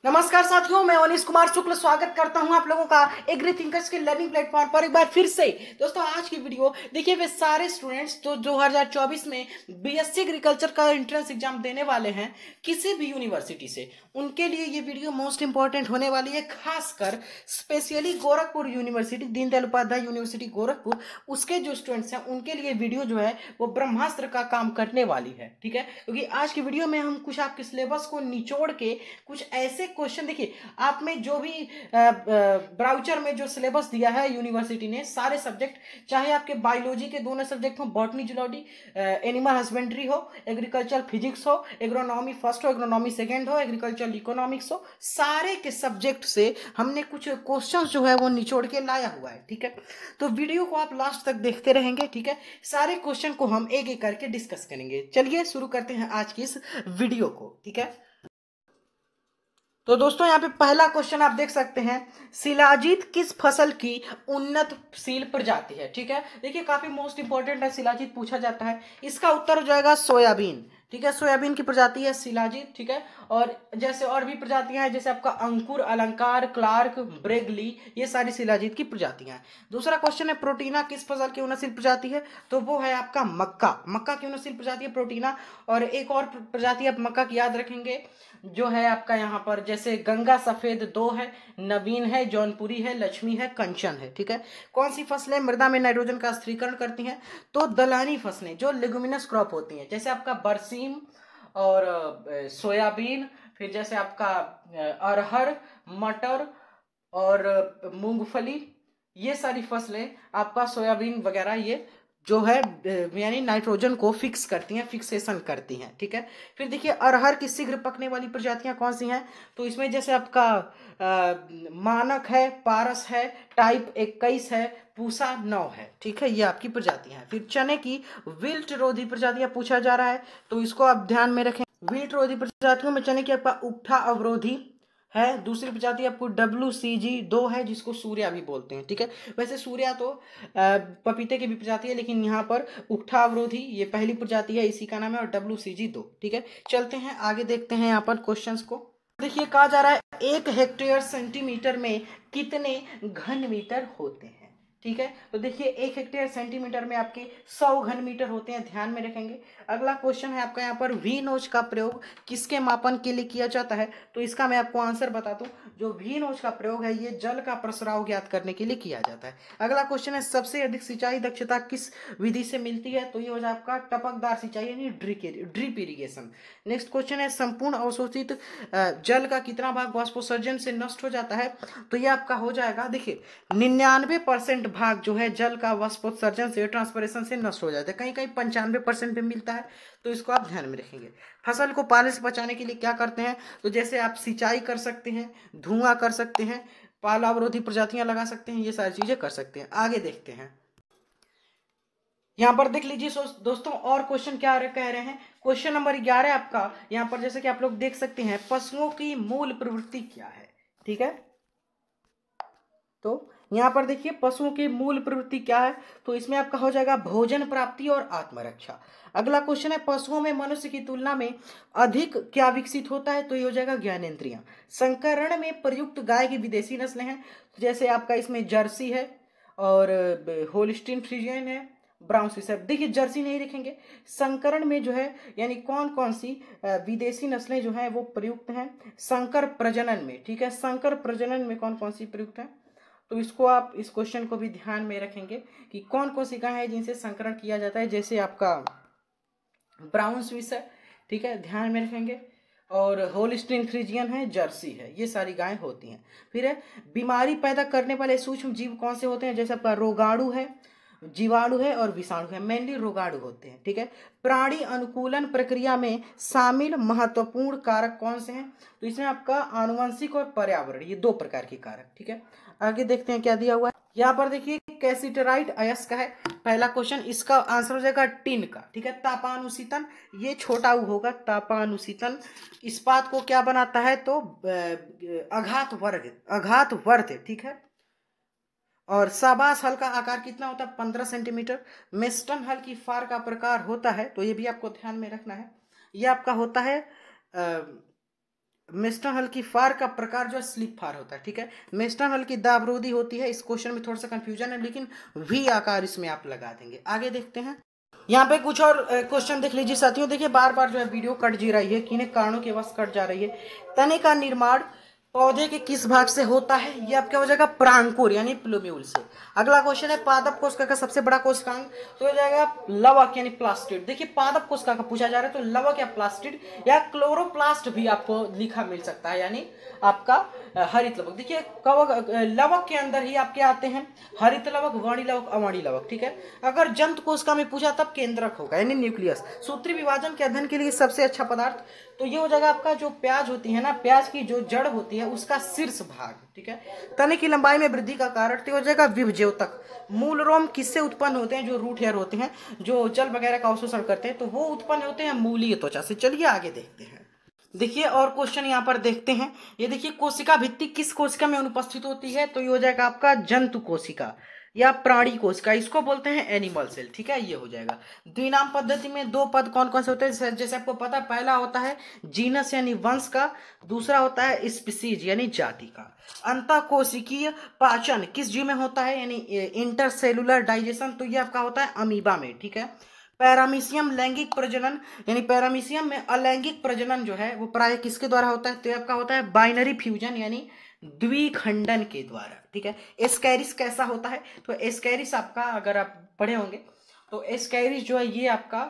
नमस्कार साथियों, मैं अनीश कुमार शुक्ल स्वागत करता हूं आप लोगों का एग्री थिंकर्स के लर्निंग प्लेटफॉर्म पर एक बार फिर से। दोस्तों, आज की वीडियो देखिए, वे सारे स्टूडेंट्स तो 2024 में बीएससी एग्रीकल्चर का एंट्रेंस एग्जाम देने वाले हैं किसी भी यूनिवर्सिटी से, उनके लिए ये वीडियो मोस्ट इंपॉर्टेंट होने वाली है। खासकर specially Gorakhpur university, Deendayal Upadhyay university Gorakhpur, उसके जो स्टूडेंट्स हैं उनके लिए वीडियो जो है वो ब्रह्मास्त्र का काम करने वाली है। ठीक है, क्योंकि आज की वीडियो में हम कुछ आपके सिलेबस को निचोड़ के कुछ ऐसे क्वेश्चन, देखिए आप में जो भी ब्राउचर में जो सिलेबस दिया है यूनिवर्सिटी ने, सारे सब्जेक्ट, चाहे आपके बायोलॉजी के दोनों सब्जेक्ट हो, बॉटनी जूलॉजी, एनिमल हस्बेंड्री हो, एग्रीकल्चर फिजिक्स हो, एग्रोनॉमी फर्स्ट हो, एग्रोनॉमी सेकेंड हो, एग्रीकल्चर इकोनॉमिक्स हो, सारे के सब्जेक्ट से हमने कुछ क्वेश्चन जो है वो निचोड़ के लाया हुआ है। ठीक है, तो वीडियो को आप लास्ट तक देखते रहेंगे। ठीक है, सारे क्वेश्चन को हम एक एक करके डिस्कस करेंगे। चलिए शुरू करते हैं आज की इस वीडियो को। ठीक है, तो दोस्तों यहाँ पे पहला क्वेश्चन आप देख सकते हैं, शिलाजीत किस फसल की उन्नतशील प्रजाति है। ठीक है, देखिए काफी मोस्ट इंपॉर्टेंट है, शिलाजीत पूछा जाता है। इसका उत्तर हो जाएगा सोयाबीन। ठीक है, सोयाबीन की प्रजाति है शिलाजीत। ठीक है, और जैसे और भी प्रजातियां हैं, जैसे आपका अंकुर, अलंकार, क्लार्क, ब्रेगली, ये सारी शिलाजीत की प्रजातियां हैं। दूसरा क्वेश्चन है, प्रोटीना किस फसल की उन्नतशील प्रजाति है, तो वो है आपका मक्का। मक्का की उन्नतशील प्रजाति है प्रोटीना। और एक और प्रजाति आप मक्का की याद रखेंगे, जो है आपका यहाँ पर, जैसे गंगा सफेद दो है, नवीन है, जौनपुरी है, लक्ष्मी है, कंचन है। ठीक है, कौन सी फसलें मृदा में नाइट्रोजन का स्थिरीकरण करती हैं, तो दलहनी फसलें जो लेगुमिनस क्रॉप होती हैं, जैसे आपका बरसीम और सोयाबीन, फिर जैसे आपका अरहर, मटर और मूंगफली, ये सारी फसलें आपका सोयाबीन वगैरह, ये जो है यानी नाइट्रोजन को फिक्स करती हैं, फिक्सेशन करती हैं। ठीक है, फिर देखिए अरहर की शीघ्र पकने वाली प्रजातियां कौन सी हैं, तो इसमें जैसे आपका मानक है, पारस है, टाइप 21 है, पूसा 9 है। ठीक है, ये आपकी प्रजातियां हैं। फिर चने की विल्ट रोधी प्रजातियां पूछा जा रहा है, तो इसको आप ध्यान में रखें। विल्ट रोधी प्रजातियों में चने की आपका उकठा अवरोधी है। दूसरी प्रजाति आपको WCG2 है, जिसको सूर्या भी बोलते हैं। ठीक है, वैसे सूर्या तो पपीते की भी प्रजाति है, लेकिन यहाँ पर उकठा अवरोधी ये पहली प्रजाति है, इसी का नाम है, और WCG2। ठीक है, चलते हैं आगे, देखते हैं यहाँ पर क्वेश्चंस को। देखिए कहा जा रहा है, 1 हेक्टेयर सेंटीमीटर में कितने घन मीटर होते हैं। ठीक है, तो देखिए 1 हेक्टेयर सेंटीमीटर में आपके 100 घन मीटर होते हैं, ध्यान में रखेंगे। अगला क्वेश्चन है आपका यहाँ पर, वी नोच का प्रयोग किसके मापन के लिए किया जाता है, तो इसका मैं आपको आंसर बता दूं, जो वी नोच का प्रयोग है ये जल का प्रसराव ज्ञात करने के लिए किया जाता है। अगला क्वेश्चन है, सबसे अधिक सिंचाई दक्षता किस विधि से मिलती है, तो ये हो जाए आपका टपकदार सिंचाई यानी ड्रिप इरिगेशन। नेक्स्ट क्वेश्चन है, संपूर्ण अवशोषित जल का कितना भाग वाष्पोत्सर्जन से नष्ट हो जाता है, तो ये आपका हो जाएगा, देखिए 99% भाग जो है जल का वाष्पोत्सर्जन से, ट्रांसपरेशन से नष्ट हो जाता है। कहीं कहीं 95% भी मिलता है, तो इसको आप ध्यान में रखेंगे। फसल को पाले से बचाने के लिए क्या करते हैं, तो जैसे आप सिंचाई कर सकते हैं, धुआं कर सकते हैं, पाला अवरोधी प्रजातियां लगा सकते हैं, ये सारी चीजें कर सकते हैं। आगे देखते हैं, यहाँ पर देख लीजिए दोस्तों, और क्वेश्चन क्या कह रहे हैं। क्वेश्चन नंबर 11 आपका यहाँ पर, जैसे कि आप लोग देख सकते हैं, पशुओं की मूल प्रवृत्ति क्या है। ठीक है, तो यहाँ पर देखिए पशुओं की मूल प्रवृत्ति क्या है, तो इसमें आपका हो जाएगा भोजन प्राप्ति और आत्मरक्षा। अगला क्वेश्चन है, पशुओं में मनुष्य की तुलना में अधिक क्या विकसित होता है, तो ये हो जाएगा ज्ञानेंद्रियां। संकरण में प्रयुक्त गाय की विदेशी नस्लें हैं, तो जैसे आपका इसमें जर्सी है, और होल्स्टीन फ्रीजियन है, ब्राउन स्विस है। देखिए जर्सी नहीं लिखेंगे, संकरण में जो है यानी कौन कौन सी विदेशी नस्लें जो हैं वो प्रयुक्त हैं संकर प्रजनन में। ठीक है, संकर प्रजनन में कौन कौन सी प्रयुक्त है, तो इसको आप इस क्वेश्चन को भी ध्यान में रखेंगे कि कौन कौन सी गाय है जिनसे संकरण किया जाता है, जैसे आपका ब्राउन स्विस है। ठीक है, ध्यान में रखेंगे, और होल्स्टीन फ्रीजियन है, जर्सी है, ये सारी गायें होती हैं। फिर है, बीमारी पैदा करने वाले सूक्ष्म जीव कौन से होते हैं, जैसे आपका रोगाणु है, जीवाणु है, और विषाणु है, मेनली रोगाणु होते हैं। ठीक है, प्राणी अनुकूलन प्रक्रिया में शामिल महत्वपूर्ण कारक कौन से हैं, तो इसमें आपका आनुवंशिक और पर्यावरण, ये 2 प्रकार के कारक। ठीक है, आगे देखते हैं क्या दिया हुआ है। यहाँ पर देखिए कैसिटराइट अयस्क है पहला क्वेश्चन, इसका आंसर हो जाएगा टिन का। ठीक है, तापानुशीतन, ये छोटा उ होगा, तापानुशीतन इस्पात को क्या बनाता है, तो अघात वर्ग। ठीक है, और साबास हल का आकार कितना होता है, 15 सेंटीमीटर। मेस्टन हल की फार का प्रकार होता है, तो ये भी आपको ध्यान में रखना है, ये आपका होता है मेस्टन हल की फार का प्रकार जो है स्लिप फार होता है, ठीक है। मेस्टन हल की दावरोधी होती है। इस क्वेश्चन में थोड़ा सा कंफ्यूजन है, लेकिन वी आकार इसमें आप लगा देंगे। आगे देखते हैं। यहाँ पे कुछ और क्वेश्चन देख लीजिए साथियों। देखिए बार बार जो है वीडियो कट जी रही है, किन्हीं कारणों के वश कट जा रही है। तने का निर्माण पौधे के किस भाग से होता है? ये आपका हो जाएगा प्रांकुर यानी प्लूम्यूल से। अगला क्वेश्चन है पादप कोशिका का सबसे बड़ा कोशिकांग, तो हो जाएगा लवक यानी प्लास्टिड। देखिए पादप कोशिका का पूछा जा रहा है, तो लवक या प्लास्टिड या क्लोरोप्लास्ट भी आपको लिखा मिल सकता है, यानी आपका हरित लवक। देखिए कवक लवक के अंदर ही आपके आते हैं हरित लवक, वर्णी लवक, अवर्णी लवक, ठीक है। अगर जंतु कोशिका में पूछा तब केंद्रक होगा यानी न्यूक्लियस। सूत्री विभाजन के अध्ययन के लिए सबसे अच्छा पदार्थ, तो ये हो जाएगा आपका जो प्याज होती है ना, प्याज की जो जड़ होती है उसका शीर्ष भाग, ठीक है। तने की लंबाई में वृद्धि का कारण तो हो जाएगा विभज्योतक। मूल रोम किससे उत्पन्न होते हैं? जो रूट हेयर होते हैं, जो जल वगैरह का अवशोषण करते हैं, तो वो उत्पन्न होते हैं मूलीय त्वचा से। चलिए आगे देखते हैं। देखिए और क्वेश्चन यहाँ पर देखते हैं। ये देखिए कोशिका भित्ति किस कोशिका में अनुपस्थित होती है? तो ये हो जाएगा आपका जंतु कोशिका या प्राणी कोशिका, इसको बोलते हैं एनिमल सेल, ठीक है। ये हो जाएगा। द्विनाम पद्धति में दो पद कौन कौन से होते हैं? जैसे आपको पता है, पहला होता है जीनस यानी वंश का, दूसरा होता है स्पीसीज यानी जाति का। अंतःकोशिकीय पाचन किस जीव में होता है? यानी इंटरसेलुलर डाइजेशन, तो ये आपका होता है अमीबा में, ठीक है। पैरामीशियम लैंगिक प्रजनन, यानी पैरामीशियम में अलैंगिक प्रजनन जो है वो प्राय किसके द्वारा होता है? तो आपका होता है बाइनरी फ्यूजन यानी द्विखंडन के द्वारा, ठीक है। एस्कैरिस कैसा होता है? तो एस्कैरिस आपका, अगर आप पढ़े होंगे तो एस्कैरिस जो है ये आपका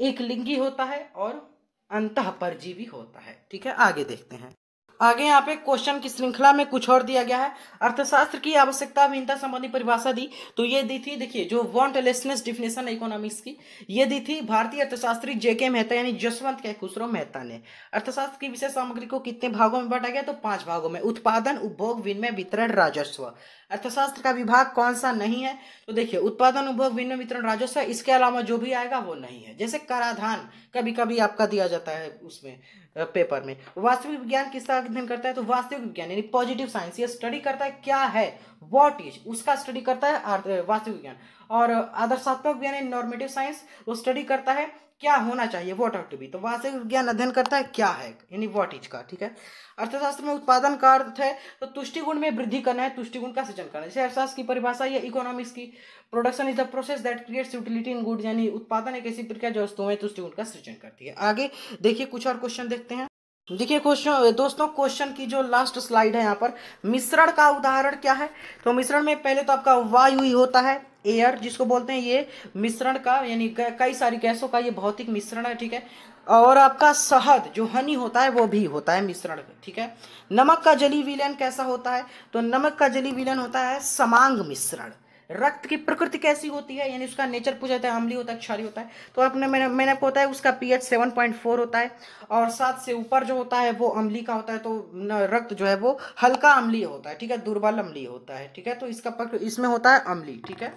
एक लिंगी होता है और अंतःपरजीवी होता है, ठीक है। आगे देखते हैं। आगे यहाँ पे क्वेश्चन की श्रृंखला में कुछ और दिया गया है। अर्थशास्त्र की आवश्यकता भिन्नता संबंधी परिभाषा दी, तो ये दी थी, देखिए जो वांटलेसनेस डिफिनेशन है इकोनॉमिक्स की, ये दी थी भारतीय अर्थशास्त्री जेके मेहता यानी जसवंत के खुसरो मेहता ने। अर्थशास्त्र की विषय सामग्री को कितने भागों में बांटा गया? तो 5 भागों में। उत्पादन, उपभोग, विनिमय, वितरण, राजस्व। अर्थशास्त्र का विभाग कौन सा नहीं है? तो देखिए उत्पादन, उपभोग, विनिमय, वितरण, राजस्व, इसके अलावा जो भी आएगा वो नहीं है। जैसे कराधान कभी कभी आपका दिया जाता है उसमें पेपर में। वास्तविक विज्ञान किसका अध्ययन करता है? तो वास्तविक विज्ञान यानी पॉजिटिव साइंस, ये स्टडी करता है क्या है, व्हाट इज, उसका स्टडी करता है वास्तविक विज्ञान। और आदर्शात्मक विज्ञान यानी नॉर्मेटिव साइंस, वो स्टडी करता है क्या होना चाहिए, व्हाट ऑट टू बी। तो वास्तविक विज्ञान अध्ययन करता है क्या है यानी व्हाट इज का, ठीक है। अर्थशास्त्र में उत्पादन का अर्थ है तो तुष्टि गुण में वृद्धि करना है, तुष्टि गुण का सृजन करना है। जैसे अर्थशास्त्र की परिभाषा या इकोनॉमिक्स की, production is the process that creates utility in goods, यानी उत्पादन एक ऐसी प्रक्रिया जो वस्तुओं में तुष्टि गुण का सृजन करती है। आगे देखिए कुछ और क्वेश्चन देखते हैं। देखिए क्वेश्चन दोस्तों, क्वेश्चन की जो लास्ट स्लाइड है यहाँ पर, मिश्रण का उदाहरण क्या है? तो मिश्रण में पहले तो आपका वायु ही होता है, एयर जिसको बोलते हैं, ये मिश्रण का यानी कई सारी गैसों का ये भौतिक मिश्रण है, ठीक है। और आपका शहद जो हनी होता है वो भी होता है मिश्रण, ठीक है। नमक का जलीय विलयन कैसा होता है? तो नमक का जलीय विलयन होता है समांग मिश्रण। रक्त की प्रकृति कैसी होती है, यानी उसका नेचर पूछा जाता है, अम्लीय होता है, क्षारीय होता है। तो आपने मैंने आपको बताया उसका पीएच 7.4 होता है, और 7 से ऊपर जो होता है वो अम्लीय का होता है। तो रक्त जो है वो हल्का अम्लीय होता है, ठीक है, दुर्बल अम्लीय होता है, ठीक है। तो इसका इसमें होता है अम्लीय, ठीक है।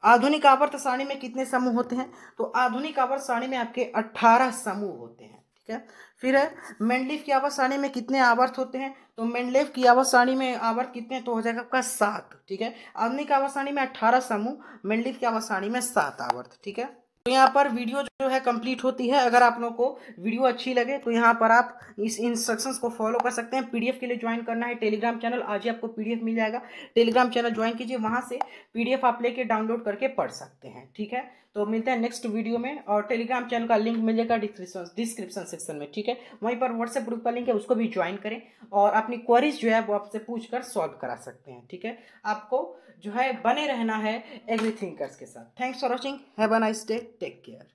आधुनिक आवर्त सारणी में कितने समूह होते हैं? तो आधुनिक आवर्त सारणी में आपके 18 समूह होते हैं, ठीक है। फिर है मेंडलीव की आवर्त सारणी में कितने आवर्त होते हैं? तो मेंडलीव की आवर्त सारणी में आवर्त कितने? तो हो जाएगा आपका 7, ठीक है। आधुनिक आवर्त सारणी में 18 समूह, मेंडलीव की आवर्त सारणी में 7 आवर्त, ठीक है। तो यहाँ पर वीडियो जो है कंप्लीट होती है। अगर आप लोगों को वीडियो अच्छी लगे तो यहाँ पर आप इस इंस्ट्रक्शंस को फॉलो कर सकते हैं। पीडीएफ के लिए ज्वाइन करना है टेलीग्राम चैनल, आज ही आपको पीडीएफ मिल जाएगा। टेलीग्राम चैनल ज्वाइन कीजिए, वहां से पीडीएफ आप लेके डाउनलोड करके पढ़ सकते हैं, ठीक है। तो मिलते हैं नेक्स्ट वीडियो में, और टेलीग्राम चैनल का लिंक मिल जाएगा डिस्क्रिप्शन सेक्शन में, ठीक है। वहीं पर व्हाट्सएप ग्रुप का लिंक है, उसको भी ज्वाइन करें और अपनी क्वेरीज जो है वो आपसे पूछ कर सॉल्व करा सकते हैं, ठीक है। आपको जो है बने रहना है एग्रीथिंकर्स के साथ। Thanks for watching, have a nice day, take care.